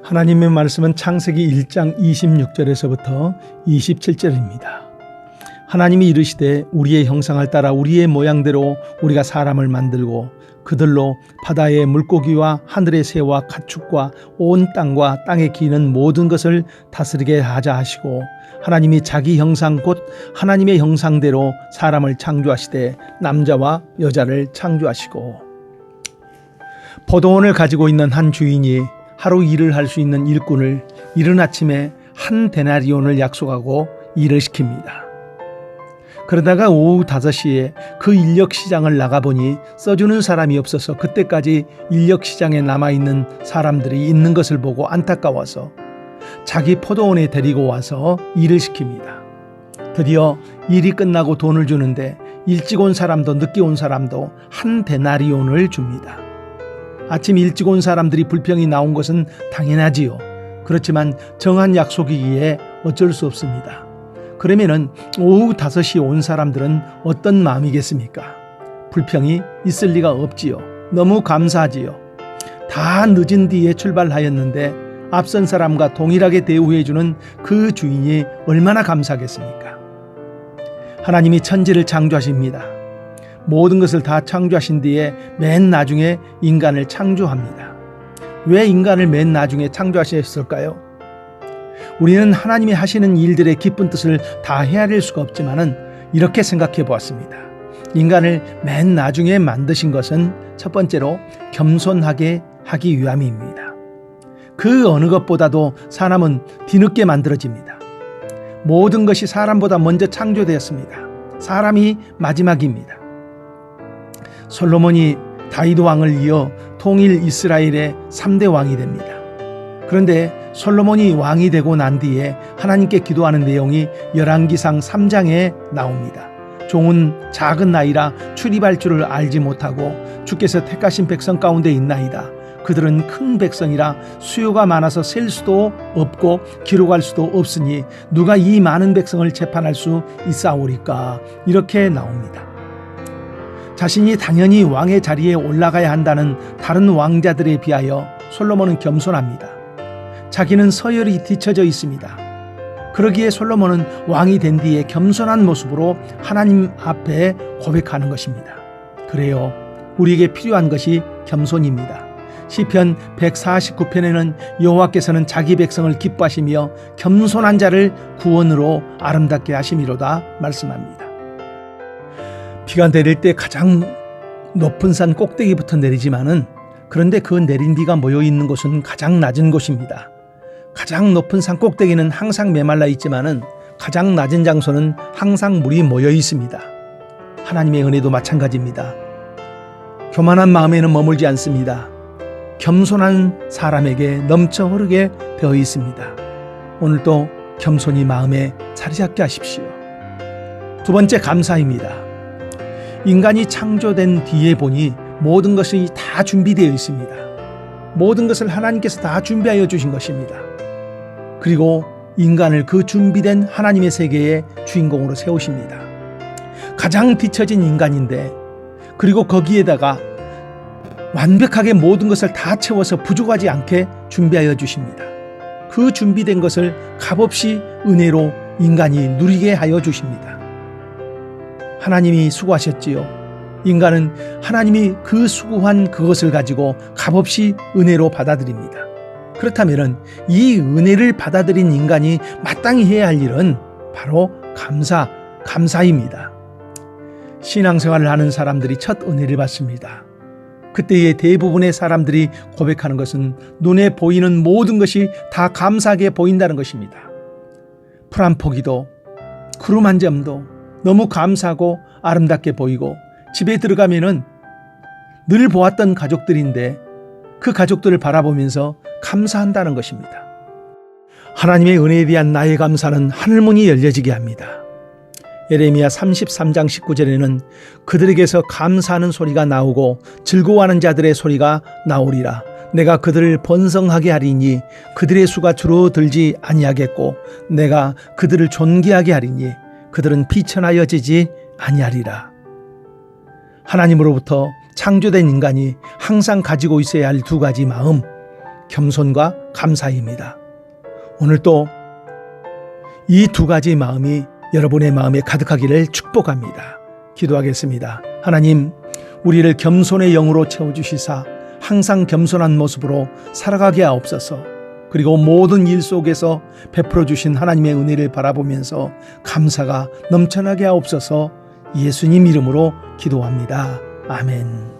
하나님의 말씀은 창세기 1장 26절에서부터 27절입니다. 하나님이 이르시되 우리의 형상을 따라 우리의 모양대로 우리가 사람을 만들고 그들로 바다의 물고기와 하늘의 새와 가축과 온 땅과 땅에 기는 모든 것을 다스리게 하자 하시고 하나님이 자기 형상 곧 하나님의 형상대로 사람을 창조하시되 남자와 여자를 창조하시고. 포도원을 가지고 있는 한 주인이 하루 일을 할 수 있는 일꾼을 이른 아침에 한 데나리온을 약속하고 일을 시킵니다. 그러다가 오후 5시에 그 인력시장을 나가보니 써주는 사람이 없어서 그때까지 인력시장에 남아있는 사람들이 있는 것을 보고 안타까워서 자기 포도원에 데리고 와서 일을 시킵니다. 드디어 일이 끝나고 돈을 주는데 일찍 온 사람도 늦게 온 사람도 한 데나리온을 줍니다. 아침 일찍 온 사람들이 불평이 나온 것은 당연하지요. 그렇지만 정한 약속이기에 어쩔 수 없습니다. 그러면은 오후 5시에 온 사람들은 어떤 마음이겠습니까? 불평이 있을 리가 없지요. 너무 감사하지요. 다 늦은 뒤에 출발하였는데 앞선 사람과 동일하게 대우해주는 그 주인이 얼마나 감사하겠습니까? 하나님이 천지를 창조하십니다. 모든 것을 다 창조하신 뒤에 맨 나중에 인간을 창조합니다. 왜 인간을 맨 나중에 창조하셨을까요? 우리는 하나님이 하시는 일들의 기쁜 뜻을 다 헤아릴 수가 없지만은 이렇게 생각해 보았습니다. 인간을 맨 나중에 만드신 것은 첫 번째로 겸손하게 하기 위함입니다. 그 어느 것보다도 사람은 뒤늦게 만들어집니다. 모든 것이 사람보다 먼저 창조되었습니다. 사람이 마지막입니다. 솔로몬이 다윗 왕을 이어 통일 이스라엘의 3대 왕이 됩니다. 그런데 솔로몬이 왕이 되고 난 뒤에 하나님께 기도하는 내용이 열왕기상 3장에 나옵니다. 종은 작은 나이라 출입할 줄을 알지 못하고 주께서 택하신 백성 가운데 있나이다. 그들은 큰 백성이라 수요가 많아서 셀 수도 없고 기록할 수도 없으니 누가 이 많은 백성을 재판할 수 있사오리까. 이렇게 나옵니다. 자신이 당연히 왕의 자리에 올라가야 한다는 다른 왕자들에 비하여 솔로몬은 겸손합니다. 자기는 서열이 뒤처져 있습니다. 그러기에 솔로몬은 왕이 된 뒤에 겸손한 모습으로 하나님 앞에 고백하는 것입니다. 그래요, 우리에게 필요한 것이 겸손입니다. 시편 149편에는 여호와께서는 자기 백성을 기뻐하시며 겸손한 자를 구원으로 아름답게 하심이로다 말씀합니다. 비가 내릴 때 가장 높은 산 꼭대기부터 내리지만은 그런데 그 내린 비가 모여 있는 곳은 가장 낮은 곳입니다. 가장 높은 산 꼭대기는 항상 메말라 있지만은 가장 낮은 장소는 항상 물이 모여 있습니다. 하나님의 은혜도 마찬가지입니다. 교만한 마음에는 머물지 않습니다. 겸손한 사람에게 넘쳐 흐르게 되어 있습니다. 오늘도 겸손히 마음에 자리 잡게 하십시오. 두 번째, 감사입니다. 인간이 창조된 뒤에 보니 모든 것이 다 준비되어 있습니다. 모든 것을 하나님께서 다 준비하여 주신 것입니다. 그리고 인간을 그 준비된 하나님의 세계의 주인공으로 세우십니다. 가장 뒤처진 인간인데 그리고 거기에다가 완벽하게 모든 것을 다 채워서 부족하지 않게 준비하여 주십니다. 그 준비된 것을 값없이 은혜로 인간이 누리게 하여 주십니다. 하나님이 수고하셨지요. 인간은 하나님이 그 수고한 그것을 가지고 값없이 은혜로 받아들입니다. 그렇다면 이 은혜를 받아들인 인간이 마땅히 해야 할 일은 바로 감사입니다. 신앙생활을 하는 사람들이 첫 은혜를 받습니다. 그때의 대부분의 사람들이 고백하는 것은 눈에 보이는 모든 것이 다 감사하게 보인다는 것입니다. 풀 한 포기도 구름 한 점도 너무 감사하고 아름답게 보이고 집에 들어가면은 늘 보았던 가족들인데 그 가족들을 바라보면서 감사한다는 것입니다. 하나님의 은혜에 대한 나의 감사는 하늘문이 열려지게 합니다. 예레미야 33장 19절에는 그들에게서 감사하는 소리가 나오고 즐거워하는 자들의 소리가 나오리라. 내가 그들을 번성하게 하리니 그들의 수가 줄어들지 아니하겠고 내가 그들을 존귀하게 하리니 그들은 비천하여지지 아니하리라. 하나님으로부터 창조된 인간이 항상 가지고 있어야 할 두 가지 마음, 겸손과 감사입니다. 오늘 또 이 두 가지 마음이 여러분의 마음에 가득하기를 축복합니다. 기도하겠습니다. 하나님, 우리를 겸손의 영으로 채워주시사 항상 겸손한 모습으로 살아가게 하옵소서. 그리고 모든 일 속에서 베풀어 주신 하나님의 은혜를 바라보면서 감사가 넘쳐나게 하옵소서. 예수님 이름으로 기도합니다. 아멘.